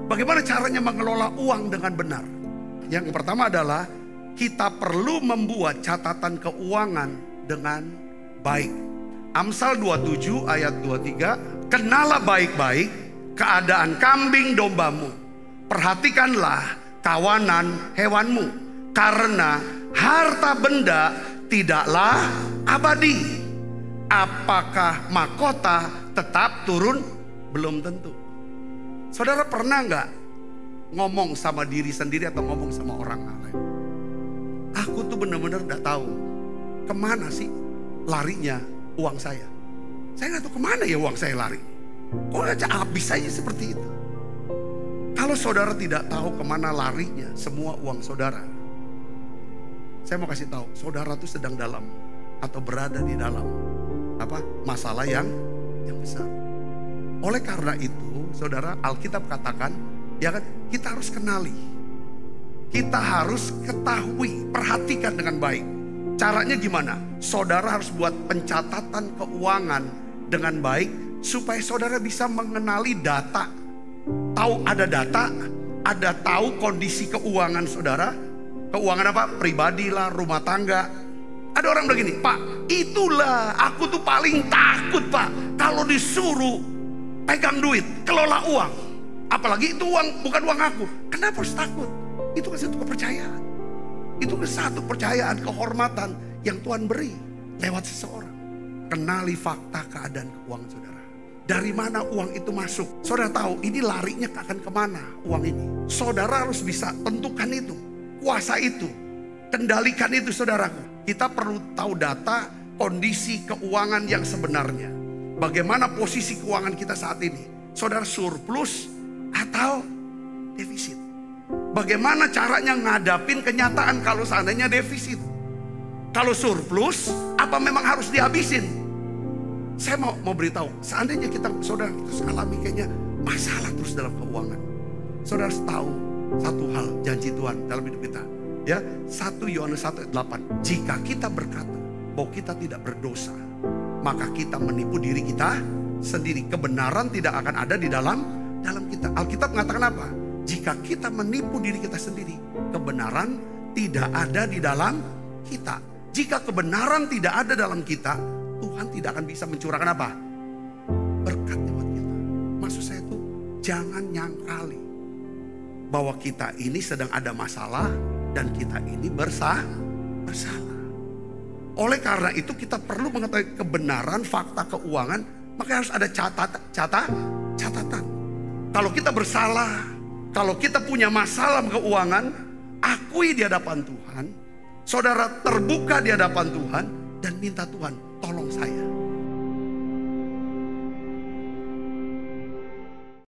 Bagaimana caranya mengelola uang dengan benar? Yang pertama adalah kita perlu membuat catatan keuangan dengan baik. Amsal 27 ayat 23, kenalah baik-baik keadaan kambing dombamu. Perhatikanlah kawanan hewanmu, karena harta benda tidaklah abadi. Apakah mahkota tetap turun? Belum tentu. Saudara pernah nggak ngomong sama diri sendiri atau ngomong sama orang lain? Aku tuh benar-benar nggak tahu kemana sih larinya uang saya. Saya nggak tahu kemana ya uang saya lari. Kok aja habis aja seperti itu. Kalau saudara tidak tahu kemana larinya semua uang saudara, saya mau kasih tahu, saudara tuh sedang dalam atau berada di dalam masalah yang besar. Oleh karena itu, saudara, Alkitab katakan, ya kan, kita harus kenali. Kita harus ketahui, perhatikan dengan baik. Caranya gimana? Saudara harus buat pencatatan keuangan dengan baik supaya saudara bisa mengenali data. Tahu ada data, ada tahu kondisi keuangan saudara. Keuangan apa? Pribadi lah, rumah tangga. Ada orang begini, Pak, itulah aku tuh paling takut, Pak, kalau disuruh pegang duit, kelola uang. Apalagi itu uang, bukan uang aku. Kenapa harus takut? Itu kan satu kepercayaan. Itu kan satu kepercayaan, kehormatan yang Tuhan beri lewat seseorang. Kenali fakta keadaan keuangan saudara. Dari mana uang itu masuk? Saudara tahu ini larinya akan kemana uang ini. Saudara harus bisa tentukan itu. Kuasa itu. Kendalikan itu saudaraku. Kita perlu tahu data kondisi keuangan yang sebenarnya. Bagaimana posisi keuangan kita saat ini? Saudara surplus atau defisit? Bagaimana caranya ngadapin kenyataan kalau seandainya defisit? Kalau surplus, apa memang harus dihabisin? Saya mau beritahu, seandainya saudara terus alami kayaknya masalah terus dalam keuangan. Saudara harus tahu satu hal, janji Tuhan dalam hidup kita. Ya, 1 Yohanes 1 ayat 8. Jika kita berkata bahwa kita tidak berdosa, maka kita menipu diri kita sendiri. Kebenaran tidak akan ada di dalam kita. Alkitab mengatakan apa? Jika kita menipu diri kita sendiri, kebenaran tidak ada di dalam kita. Jika kebenaran tidak ada dalam kita, Tuhan tidak akan bisa mencurahkan apa? Berkat buat kita. Maksud saya itu, jangan nyangkali bahwa kita ini sedang ada masalah dan kita ini bersalah. Oleh karena itu kita perlu mengetahui kebenaran fakta keuangan, maka harus ada catatan. Kalau kita bersalah, kalau kita punya masalah keuangan, akui di hadapan Tuhan. Saudara terbuka di hadapan Tuhan dan minta Tuhan, tolong saya.